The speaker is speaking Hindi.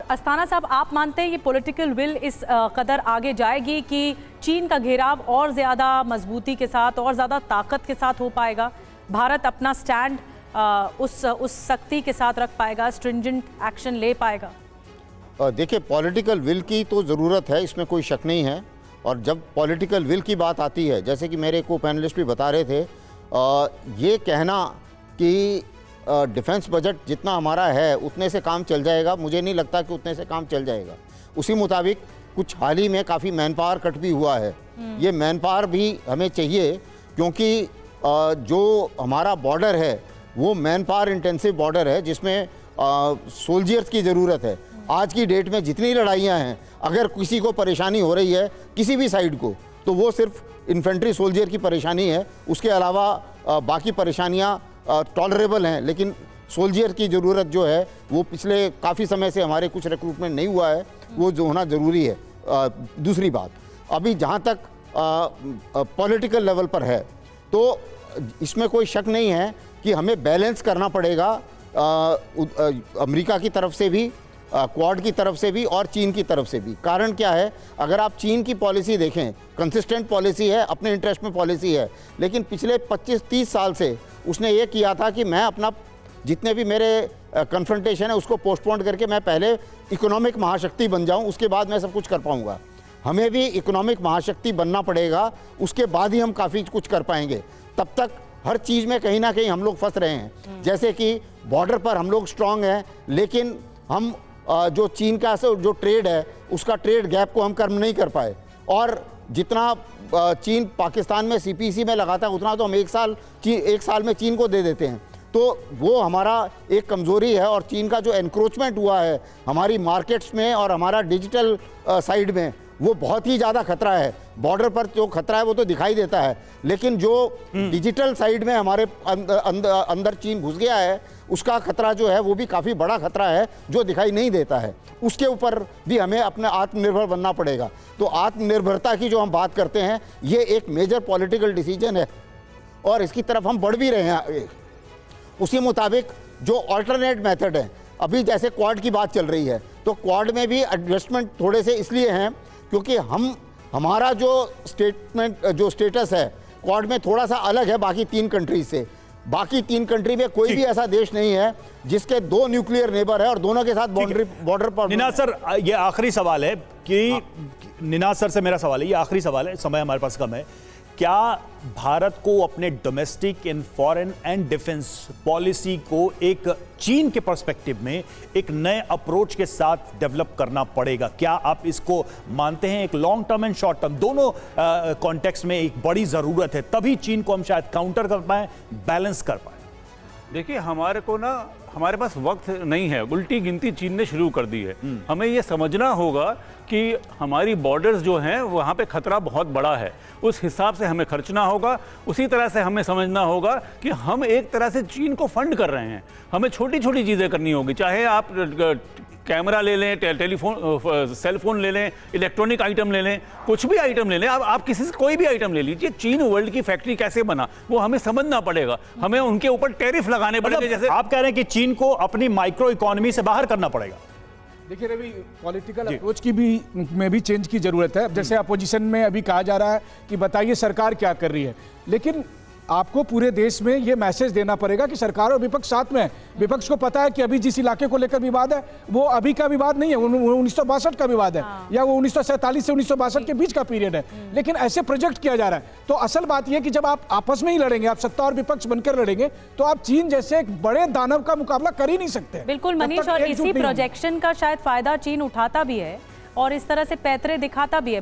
अस्थाना साहब, आप मानते हैं ये पॉलिटिकल विल इस कदर आगे जाएगी कि चीन का घेराव और ज़्यादा मजबूती के साथ और ज़्यादा ताकत के साथ हो पाएगा, भारत अपना स्टैंड उस सख्ती के साथ रख पाएगा, स्ट्रिंजेंट एक्शन ले पाएगा? देखिए, पॉलिटिकल विल की तो ज़रूरत है, इसमें कोई शक नहीं है। और जब पॉलिटिकल विल की बात आती है, जैसे कि मेरे को पैनलिस्ट भी बता रहे थे, ये कहना कि डिफेंस बजट जितना हमारा है उतने से काम चल जाएगा, मुझे नहीं लगता कि उतने से काम चल जाएगा। उसी मुताबिक कुछ हाल ही में काफ़ी मैन पावर कट भी हुआ है। ये मैन पावर भी हमें चाहिए, क्योंकि जो हमारा बॉर्डर है वो मैन पावर इंटेंसिव बॉर्डर है, जिसमें सोल्जर्स की ज़रूरत है। आज की डेट में जितनी लड़ाइयाँ हैं, अगर किसी को परेशानी हो रही है किसी भी साइड को, तो वो सिर्फ इन्फेंट्री सोल्जर की परेशानी है। उसके अलावा बाकी परेशानियाँ टॉलरेबल हैं, लेकिन सोल्जर की ज़रूरत जो है वो पिछले काफ़ी समय से हमारे कुछ रिक्रूटमेंट नहीं हुआ है, वो जो होना ज़रूरी है। दूसरी बात, अभी जहाँ तक पॉलिटिकल लेवल पर है, तो इसमें कोई शक नहीं है कि हमें बैलेंस करना पड़ेगा अमेरिका की तरफ से भी, क्वाड की तरफ से भी और चीन की तरफ से भी। कारण क्या है, अगर आप चीन की पॉलिसी देखें, कंसिस्टेंट पॉलिसी है, अपने इंटरेस्ट में पॉलिसी है, लेकिन पिछले 25-30 साल से उसने ये किया था कि मैं अपना जितने भी मेरे कन्फ्रंटेशन है उसको पोस्टपोन करके मैं पहले इकोनॉमिक महाशक्ति बन जाऊं, उसके बाद मैं सब कुछ कर पाऊंगा। हमें भी इकोनॉमिक महाशक्ति बनना पड़ेगा, उसके बाद ही हम काफ़ी कुछ कर पाएंगे। तब तक हर चीज़ में कहीं ना कहीं हम लोग फंस रहे हैं। जैसे कि बॉर्डर पर हम लोग स्ट्रांग हैं, लेकिन हम जो चीन का जो ट्रेड है उसका ट्रेड गैप को हम कम नहीं कर पाए। और जितना चीन पाकिस्तान में सीपीसी में लगाता है उतना तो हम एक साल में चीन को दे देते हैं। तो वो हमारा एक कमज़ोरी है। और चीन का जो एनक्रोचमेंट हुआ है हमारी मार्केट्स में और हमारा डिजिटल साइड में, वो बहुत ही ज़्यादा खतरा है। बॉर्डर पर जो खतरा है वो तो दिखाई देता है, लेकिन जो डिजिटल साइड में हमारे अंदर चीन घुस गया है, उसका खतरा जो है वो भी काफ़ी बड़ा खतरा है जो दिखाई नहीं देता है। उसके ऊपर भी हमें अपने आत्मनिर्भर बनना पड़ेगा। तो आत्मनिर्भरता की जो हम बात करते हैं, ये एक मेजर पॉलिटिकल डिसीजन है और इसकी तरफ हम बढ़ भी रहे हैं। उसी मुताबिक जो अल्टरनेट मेथड है, अभी जैसे क्वाड की बात चल रही है, तो क्वाड में भी एडजस्टमेंट थोड़े से इसलिए हैं क्योंकि हमारा जो स्टेटस है क्वाड में थोड़ा सा अलग है बाकी 3 कंट्रीज से। बाकी 3 कंट्री में कोई भी ऐसा देश नहीं है जिसके 2 न्यूक्लियर नेबर है और दोनों के साथ बॉर्डर पर। निनाद सर, ये आखिरी सवाल है कि निनाद सर से मेरा सवाल है, ये आखिरी सवाल है, समय हमारे पास कम है। क्या भारत को अपने domestic in foreign and defence policy को एक चीन के पर्सपेक्टिव में एक नए अप्रोच के साथ डेवलप करना पड़ेगा? क्या आप इसको मानते हैं एक long term and short term दोनों कॉन्टेक्स्ट में एक बड़ी जरूरत है, तभी चीन को हम शायद काउंटर कर पाए, बैलेंस कर पाए? देखिए, हमारे पास वक्त नहीं है, उल्टी गिनती चीन ने शुरू कर दी है। हमें ये समझना होगा कि हमारी बॉर्डर्स जो हैं वहाँ पे खतरा बहुत बड़ा है, उस हिसाब से हमें खर्चना होगा। उसी तरह से हमें समझना होगा कि हम एक तरह से चीन को फंड कर रहे हैं। हमें छोटी छोटी चीज़ें करनी होगी, चाहे आप कैमरा ले लें, टेलीफोन, सेल फोन ले लें, इलेक्ट्रॉनिक आइटम ले लें, कुछ भी आइटम ले लें। आप किसी से कोई भी आइटम ले लीजिए। चीन वर्ल्ड की फैक्ट्री कैसे बना वो हमें समझना पड़ेगा। हमें उनके ऊपर टैरिफ लगाने पड़ेंगे। जैसे आप कह रहे हैं कि चीन को अपनी माइक्रो इकोनॉमी से बाहर करना पड़ेगा। देखिए रवि, पॉलिटिकल अप्रोच की भी चेंज की जरूरत है। अब जैसे अपोजिशन में अभी कहा जा रहा है कि बताइए सरकार क्या कर रही है, लेकिन आपको पूरे देश में ये मैसेज देना पड़ेगा कि सरकार और विपक्ष साथ में है। विपक्ष को पता है कि अभी जिस इलाके को लेकर विवाद है वो अभी का विवाद नहीं है, 1962 का विवाद है, या वो 1947 से 1962 के बीच का पीरियड है, लेकिन ऐसे प्रोजेक्ट किया जा रहा है। तो असल बात यह कि जब आप आपस में ही लड़ेंगे, आप सत्ता और विपक्ष बनकर लड़ेंगे, तो आप चीन जैसे एक बड़े दानव का मुकाबला कर ही नहीं सकते। बिल्कुल मनीष, और इसी प्रोजेक्शन का शायद फायदा चीन उठाता भी है और इस तरह से पैतरे दिखाता भी है।